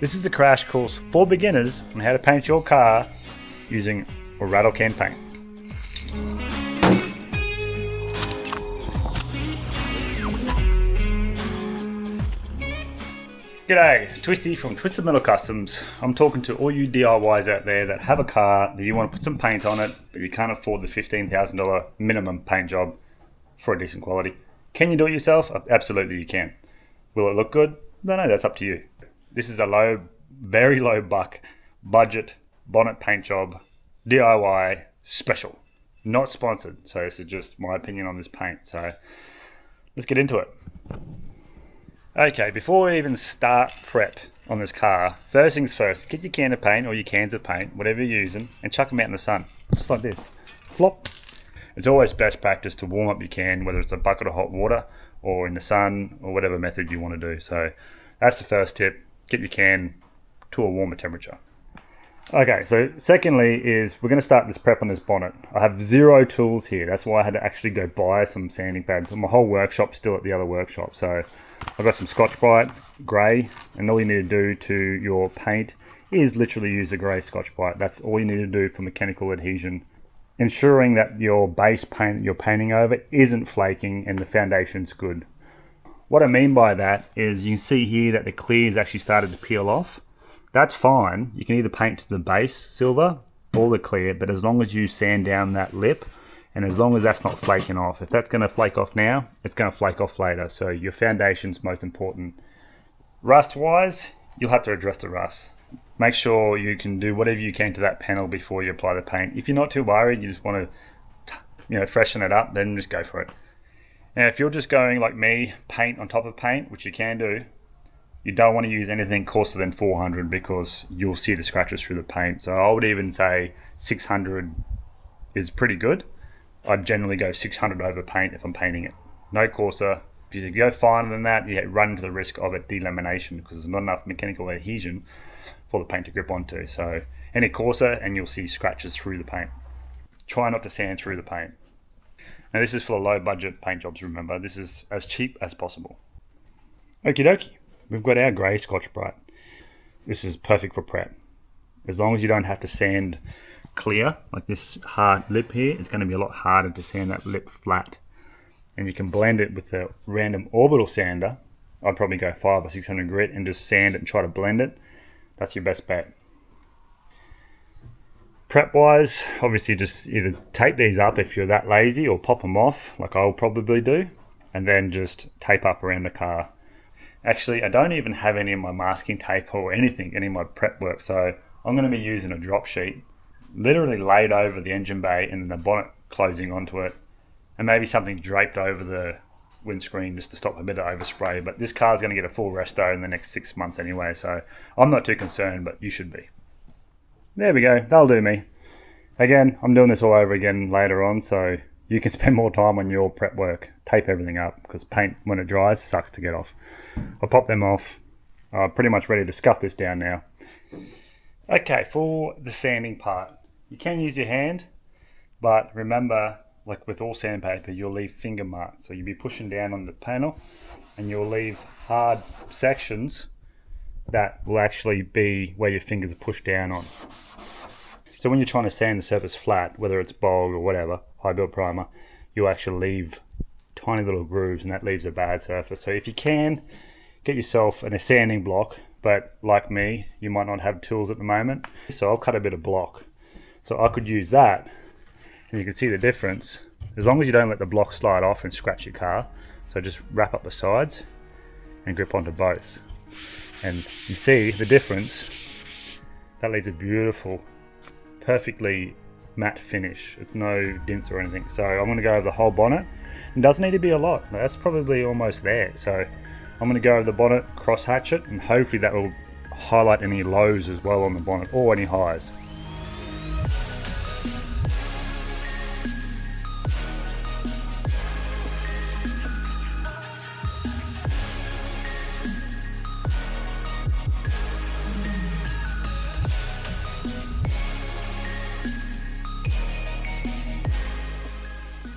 This is a crash course for beginners on how to paint your car using a rattle can paint. G'day, Twisty from Twisty Metal Customs. I'm talking to all you DIYs out there that have a car that you want to put some paint on it, but you can't afford the $15,000 minimum paint job for a decent quality. Can you do it yourself? Absolutely you can. Will it look good? No, that's up to you. This is a very low budget bonnet paint job, DIY special, not sponsored. So this is just my opinion on this paint. So let's get into it. Okay, before we even start prep on this car, first things first, get your can of paint or your cans of paint, whatever you're using, and chuck them out in the sun, just like this. Flop. It's always best practice to warm up your can, whether it's a bucket of hot water or in the sun or whatever method you want to do. So that's the first tip, get your can to a warmer temperature. Okay, so secondly is we're going to start this prep on this bonnet. I have zero tools here, that's why I had to actually go buy some sanding pads. So my whole workshop's still at the other workshop. So I've got some Scotch-Brite grey, and all you need to do to your paint is literally use a grey Scotch-Brite. That's all you need to do for mechanical adhesion, ensuring that your base paint that you're painting over isn't flaking and the foundation's good. What I mean by that is you can see here that the clear's actually started to peel off. That's fine. You can either paint to the base silver or the clear, but as long as you sand down that lip and as long as that's not flaking off. If that's going to flake off now, it's going to flake off later. So your foundation's most important. Rust wise, you'll have to address the rust. Make sure you can do whatever you can to that panel before you apply the paint. If you're not too worried, you just want to freshen it up, then just go for it. Now if you're just going like me, paint on top of paint, which you can do, you don't want to use anything coarser than 400 because you'll see the scratches through the paint. So I would even say 600 is pretty good. I'd generally go 600 over paint if I'm painting it. No coarser. If you go finer than that, you run into the risk of a delamination because there's not enough mechanical adhesion for the paint to grip onto. So any coarser and you'll see scratches through the paint. Try not to sand through the paint. Now this is for low budget paint jobs, remember. This is as cheap as possible. Okie dokie. We've got our grey Scotch-Brite. This is perfect for prep. As long as you don't have to sand clear, like this hard lip here, it's going to be a lot harder to sand that lip flat. And you can blend it with a random orbital sander. I'd probably go 500 or 600 grit and just sand it and try to blend it. That's your best bet. Prep wise, obviously just either tape these up if you're that lazy or pop them off like I'll probably do, and then just tape up around the car. Actually, I don't even have any of my masking tape or anything, any of my prep work, so I'm going to be using a drop sheet literally laid over the engine bay and then the bonnet closing onto it, and maybe something draped over the windscreen just to stop a bit of overspray. But this car's going to get a full resto in the next 6 months anyway, so I'm not too concerned, but you should be. There we go, that'll do me. Again, I'm doing this all over again later on, so you can spend more time on your prep work. Tape everything up, because paint, when it dries, sucks to get off. I'll pop them off. I'm pretty much ready to scuff this down now. Okay, for the sanding part, you can use your hand, but remember, like with all sandpaper, you'll leave finger marks. So you'll be pushing down on the panel, and you'll leave hard sections that will actually be where your fingers are pushed down on. So when you're trying to sand the surface flat, whether it's bog or whatever, high build primer, you'll actually leave tiny little grooves, and that leaves a bad surface. So if you can, get yourself a sanding block, but like me, you might not have tools at the moment. So I'll cut a bit of block. So I could use that, and you can see the difference, as long as you don't let the block slide off and scratch your car. So just wrap up the sides and grip onto both. And you see the difference. That leaves a beautiful, perfectly matte finish. It's no dints or anything. So I'm going to go over the whole bonnet. It doesn't need to be a lot. That's probably almost there. So I'm going to go over the bonnet, cross hatch it, and hopefully that will highlight any lows as well on the bonnet or any highs.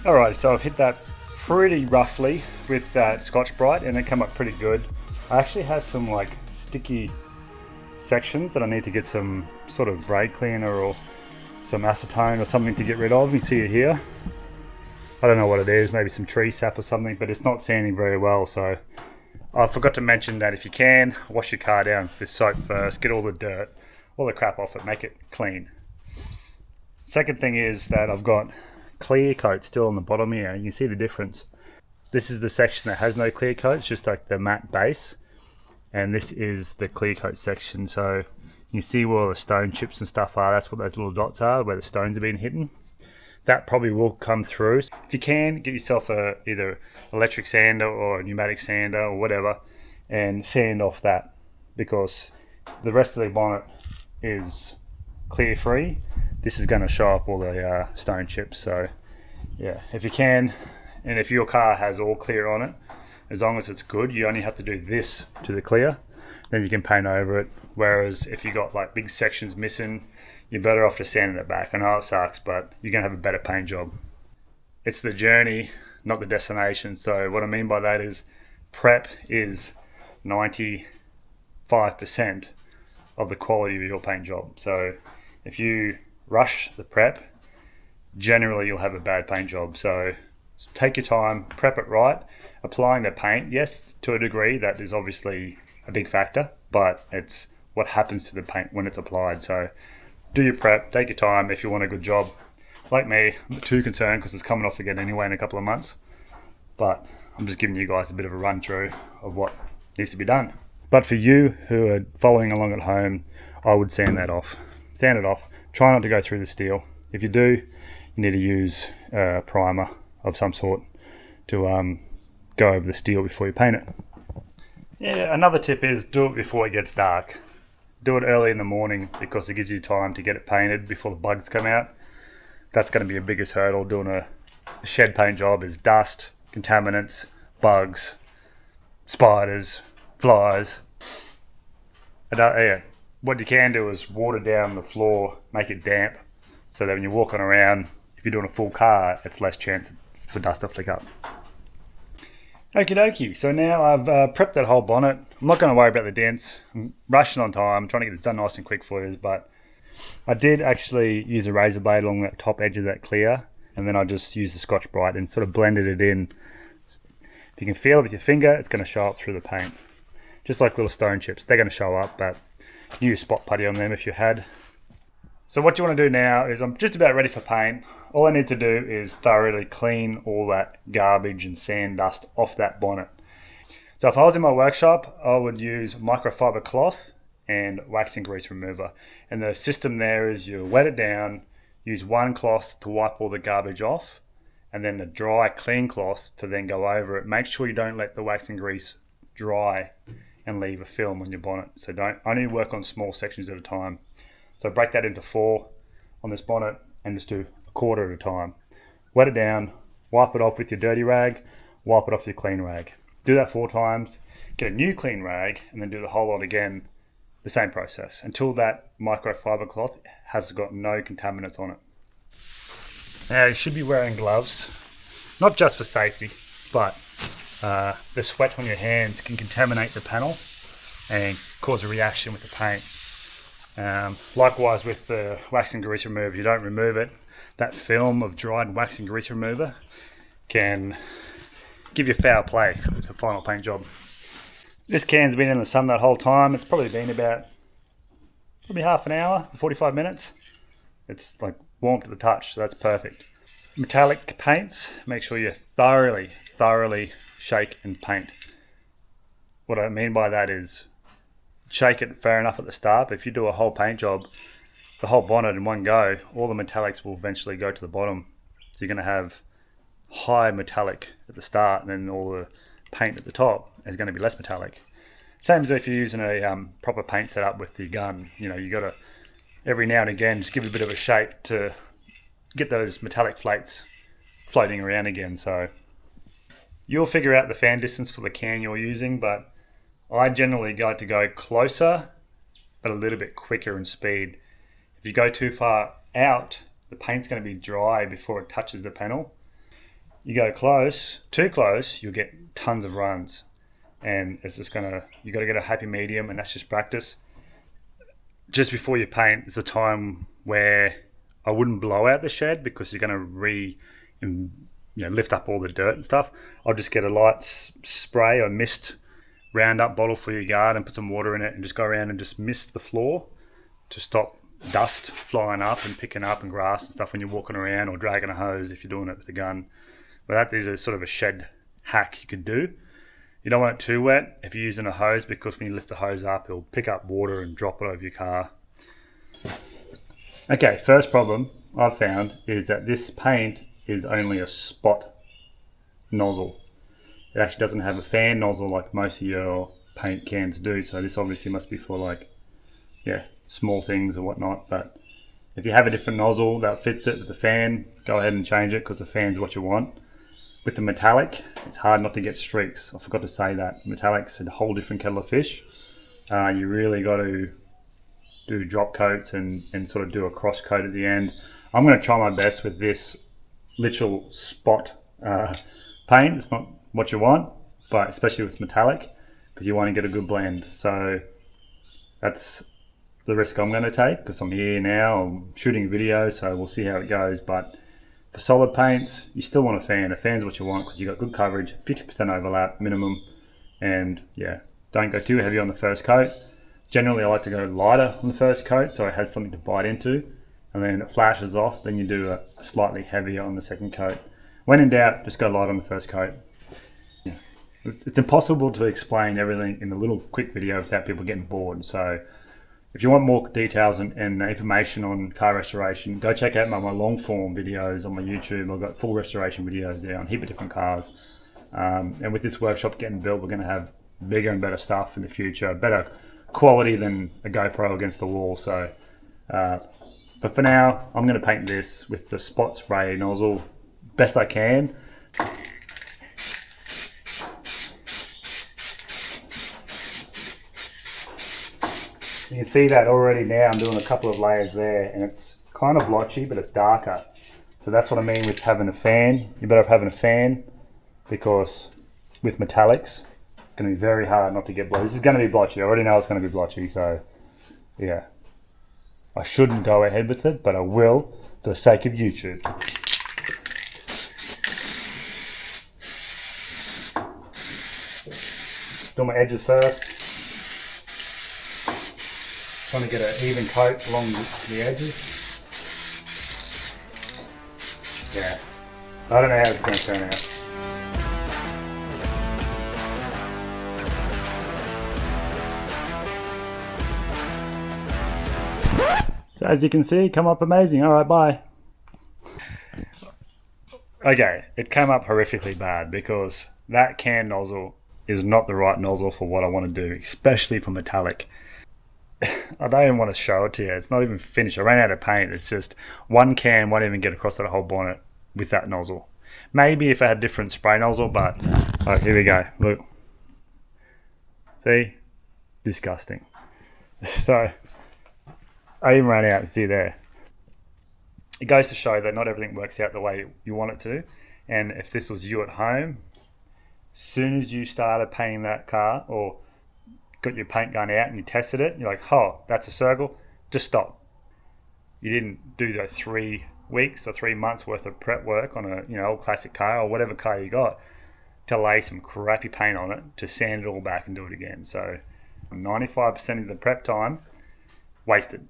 Alright, so I've hit that pretty roughly with that Scotch-Brite and it came up pretty good. I actually have some like sticky sections that I need to get some sort of brake cleaner or some acetone or something to get rid of. You see it here. I don't know what it is, maybe some tree sap or something, but it's not sanding very well. So I forgot to mention that if you can, wash your car down with soap first, get all the dirt, all the crap off it, make it clean. Second thing is that I've got clear coat still on the bottom here. You can see the difference. This is the section that has no clear coat, it's just like the matte base. And this is the clear coat section. So you see where all the stone chips and stuff are. That's what those little dots are, where the stones have been hitting. That probably will come through. If you can, get yourself a either electric sander or a pneumatic sander or whatever, and sand off that, because the rest of the bonnet is clear free. This is going to show up all the stone chips. So yeah, if you can, and if your car has all clear on it, as long as it's good, you only have to do this to the clear, then you can paint over it. Whereas if you got like big sections missing, you're better off just sanding it back. I know it sucks, but you're going to have a better paint job. It's the journey, not the destination. So what I mean by that is prep is 95% of the quality of your paint job. So if you rush the prep, generally you'll have a bad paint job. So take your time, prep it right. Applying the paint, yes, to a degree, that is obviously a big factor, but it's what happens to the paint when it's applied. So do your prep, take your time if you want a good job. Like me, I'm not too concerned because it's coming off again anyway in a couple of months. But I'm just giving you guys a bit of a run through of what needs to be done. But for you who are following along at home, I would sand that off. Sand it off. Try not to go through the steel. If you do, you need to use a primer of some sort to go over the steel before you paint it. Yeah, another tip is do it before it gets dark. Do it early in the morning because it gives you time to get it painted before the bugs come out. That's going to be your biggest hurdle doing a shed paint job, is dust, contaminants, bugs, spiders, flies. What you can do is water down the floor, make it damp, so that when you're walking around, if you're doing a full car, it's less chance for dust to flick up. Okie dokie, so now I've prepped that whole bonnet. I'm not going to worry about the dents. I'm rushing on time, I'm trying to get this done nice and quick for you, but I did actually use a razor blade along that top edge of that clear, and then I just used the Scotch Brite and sort of blended it in. If you can feel it with your finger, it's going to show up through the paint. Just like little stone chips, they're going to show up, but you can use spot putty on them if you had. So what you want to do now is I'm just about ready for paint. All I need to do is thoroughly clean all that garbage and sand dust off that bonnet. So if I was in my workshop, I would use microfiber cloth and wax and grease remover. And the system there is you wet it down, use one cloth to wipe all the garbage off, and then a dry clean cloth to then go over it. Make sure you don't let the wax and grease dry and leave a film on your bonnet. So don't only work on small sections at a time. So break that into 4 on this bonnet and just do a quarter at a time. Wet it down, wipe it off with your dirty rag, wipe it off with your clean rag. Do that 4 times, get a new clean rag, and then do the whole lot again, the same process, until that microfiber cloth has got no contaminants on it. Now you should be wearing gloves, not just for safety, but the sweat on your hands can contaminate the panel and cause a reaction with the paint. Likewise with the wax and grease remover, if you don't remove it, that film of dried wax and grease remover can give you foul play with the final paint job. This can's been in the sun that whole time. It's probably been about half an hour, 45 minutes. It's like warm to the touch, so that's perfect. Metallic paints, make sure you thoroughly shake and paint. What I mean by that is shake it fair enough at the start, but if you do a whole paint job, the whole bonnet in one go, all the metallics will eventually go to the bottom. So you're going to have high metallic at the start, and then all the paint at the top is going to be less metallic. Same as if you're using a proper paint setup with your gun. You know, you got to every now and again just give it a bit of a shake to get those metallic flakes floating around again. So you'll figure out the fan distance for the can you're using, but I generally like to go closer but a little bit quicker in speed. If you go too far out, the paint's going to be dry before it touches the panel. You go too close, you'll get tons of runs, and it's just you got to get a happy medium, and that's just practice. just before you paint is a time where I wouldn't blow out the shed because you're going to lift up all the dirt and stuff. I'll just get a light spray or mist roundup bottle for your yard and put some water in it and just go around and just mist the floor to stop dust flying up and picking up and grass and stuff when you're walking around, or dragging a hose if you're doing it with a gun. But that is a sort of a shed hack you could do. You don't want it too wet if you're using a hose, because when you lift the hose up, it'll pick up water and drop it over your car. Okay, first problem I've found is that this paint is only a spot nozzle. It actually doesn't have a fan nozzle like most of your paint cans do, so this obviously must be for like, small things or whatnot. But if you have a different nozzle that fits it with the fan, go ahead and change it, because the fan's what you want. With the metallic, it's hard not to get streaks. I forgot to say that. Metallic's a whole different kettle of fish. You really got to do drop coats and sort of do a cross coat at the end. I'm going to try my best with this literal spot paint. It's not what you want, but especially with metallic, because you want to get a good blend. So that's the risk I'm going to take, because I'm here now, I'm shooting a video, so we'll see how it goes. But for solid paints, you still want a fan. A fan's what you want, because you got good coverage, 50% overlap minimum, and don't go too heavy on the first coat. Generally, I like to go lighter on the first coat, so it has something to bite into, and then it flashes off. Then you do a slightly heavier on the second coat. When in doubt, just go light on the first coat. It's impossible to explain everything in a little quick video without people getting bored. So if you want more details and information on car restoration, go check out my long form videos on my YouTube. I've got full restoration videos there on a heap of different cars. And with this workshop getting built, we're going to have bigger and better stuff in the future, better quality than a GoPro against the wall. So, but for now, I'm going to paint this with the spot spray nozzle best I can. You can see that already now. I'm doing a couple of layers there, and it's kind of blotchy, but it's darker. So that's what I mean with having a fan. You're better off having a fan, because with metallics, it's going to be very hard not to get blotchy. This is going to be blotchy. I already know it's going to be blotchy, so yeah. I shouldn't go ahead with it, but I will for the sake of YouTube. Do my edges first. Trying to get an even coat along the edges. Yeah, I don't know how it's going to turn out. So as you can see, come up amazing. All right, bye. Okay, it came up horrifically bad, because that can nozzle is not the right nozzle for what I want to do, especially for metallic. I don't even want to show it to you. It's not even finished. I ran out of paint. It's just one can won't even get across that whole bonnet with that nozzle. Maybe if I had a different spray nozzle, but here we go. Look. See? Disgusting. So I even ran out. See there. It goes to show that not everything works out the way you want it to. And if this was you at home, as soon as you started painting that car, or got your paint gun out and you tested it, you're like, oh, that's a circle, just stop. You didn't do the 3 weeks or 3 months worth of prep work on a old classic car or whatever car you got to lay some crappy paint on it, to sand it all back and do it again. So 95% of the prep time wasted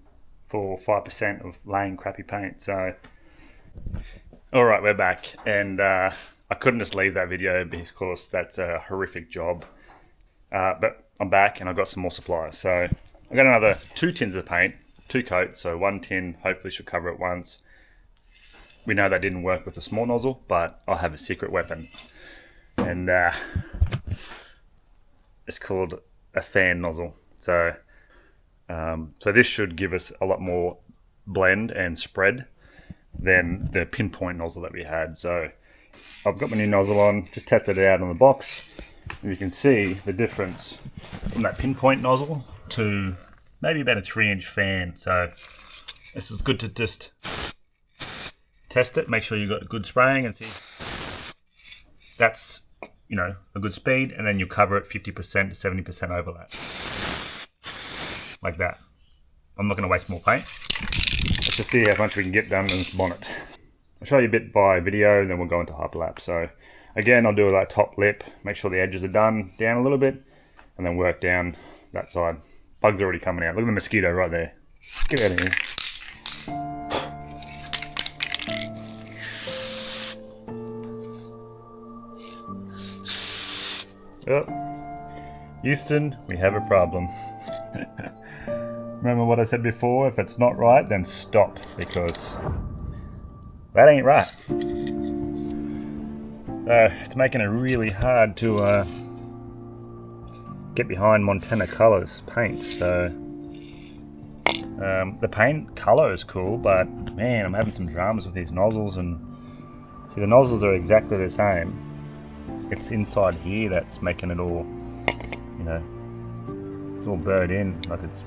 for 5% of laying crappy paint. So alright, we're back, and I couldn't just leave that video because that's a horrific job. But I'm back and I've got some more supplies. So I've got another 2 tins of paint, 2 coats, so 1 tin hopefully should cover it once. We know that didn't work with a small nozzle, but I have a secret weapon, and it's called a fan nozzle. So this should give us a lot more blend and spread than the pinpoint nozzle that we had. So I've got my new nozzle on, just tested it out on the box. And you can see the difference from that pinpoint nozzle to maybe about a 3-inch fan. So this is good to just test it, make sure you've got good spraying, and see that's a good speed, and then you cover it 50% to 70% overlap, like that. I'm not going to waste more paint. Let's just see how much we can get done in this bonnet. I'll show you a bit by video and then we'll go into hyperlapse. So again, I'll do that top lip, make sure the edges are done down a little bit, and then work down that side. Bugs already coming out. Look at the mosquito right there. Get out of here. Oh, Houston, we have a problem. Remember what I said before? If it's not right, then stop, because that ain't right. So it's making it really hard to get behind Montana Colors paint. So the paint color is cool, but man, I'm having some dramas with these nozzles. And see, the nozzles are exactly the same. It's inside here that's making it all, you know, it's all burnt in, like it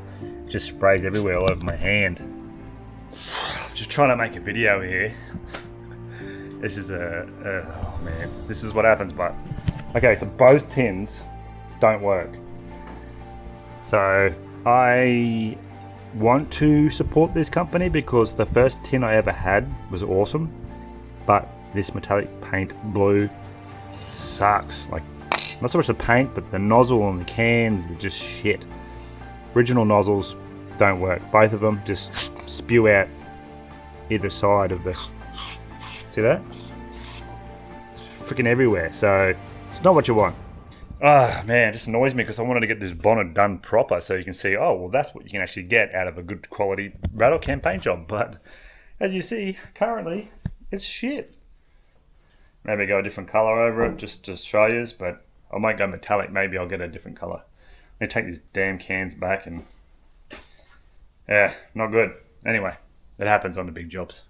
just sprays everywhere all over my hand. I'm just trying to make a video here. This is oh man, this is what happens. But okay, so both tins don't work. So I want to support this company because the first tin I ever had was awesome, but this metallic paint blue sucks. Like, not so much the paint, but the nozzle and the cans are just shit. Original nozzles don't work. Both of them just spew out either side of the, see that? It's freaking everywhere. So it's not what you want. Ah, man, it just annoys me because I wanted to get this bonnet done proper so you can see, oh, well, that's what you can actually get out of a good quality rattle can paint job. But as you see, currently, it's shit. Maybe go a different color over it just to show you, but I might go metallic. Maybe I'll get a different color. I'm going to take these damn cans back and yeah, not good. Anyway, it happens on the big jobs.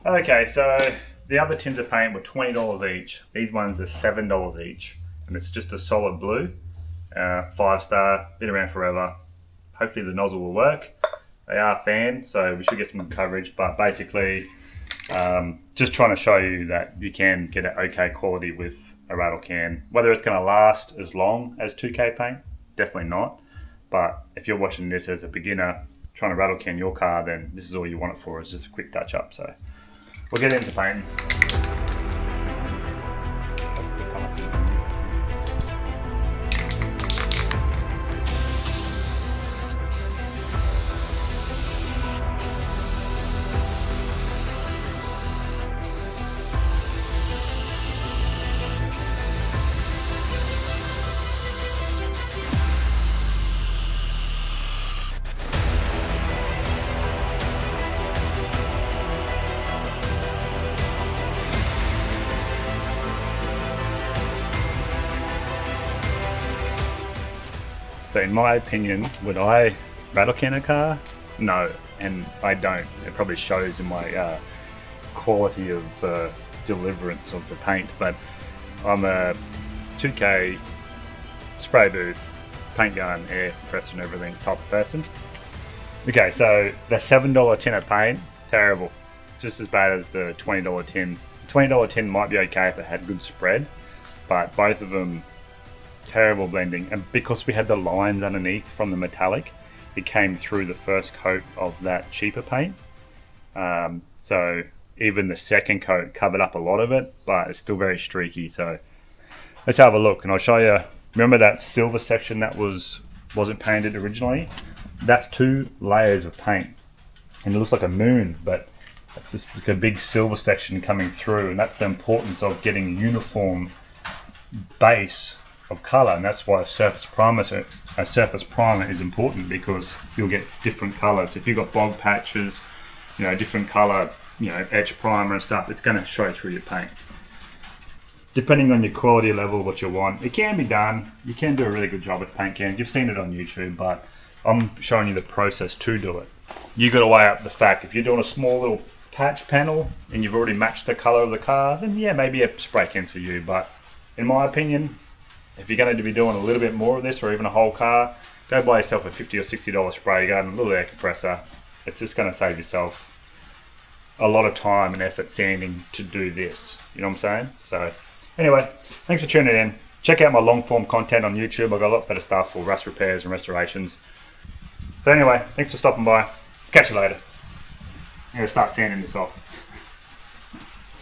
Okay, so the other tins of paint were $20 each. These ones are $7 each. And it's just a solid blue, 5-star, been around forever. Hopefully the nozzle will work. They are fanned, so we should get some coverage, but basically just trying to show you that you can get an okay quality with a rattle can. Whether it's going to last as long as 2K paint, definitely not. But if you're watching this as a beginner trying to rattle can your car, then this is all you want it for, is just a quick touch up. So we'll get into painting. So in my opinion, would I rattle can a car? No, and I don't. It probably shows in my quality of deliverance of the paint, but I'm a 2K spray booth, paint gun, air compressor and everything type of person. Okay, so the $7 tin of paint, terrible. Just as bad as the $20 tin. The $20 tin might be okay if it had good spread, but both of them, terrible blending. And because we had the lines underneath from the metallic, it came through the first coat of that cheaper paint. So even the second coat covered up a lot of it, but it's still very streaky. So let's have a look and I'll show you. Remember that silver section that wasn't painted originally? That's 2 layers of paint and it looks like a moon, but it's just like a big silver section coming through, and that's the importance of getting a uniform base of color, and that's why a surface primer is important, because you'll get different colors. If you've got bog patches, you know, different color, you know, etch primer and stuff, it's going to show through your paint. Depending on your quality level, what you want, it can be done. You can do a really good job with paint cans. You've seen it on YouTube, but I'm showing you the process to do it. You got to weigh up the fact, if you're doing a small little patch panel and you've already matched the color of the car, then yeah, maybe a spray can's for you. But in my opinion, if you're going to be doing a little bit more of this, or even a whole car, go buy yourself a $50 or $60 spray gun, a little air compressor. It's just going to save yourself a lot of time and effort sanding to do this. You know what I'm saying? So anyway, thanks for tuning in. Check out my long form content on YouTube. I've got a lot better stuff for rust repairs and restorations. So anyway, thanks for stopping by. Catch you later. I'm going to start sanding this off.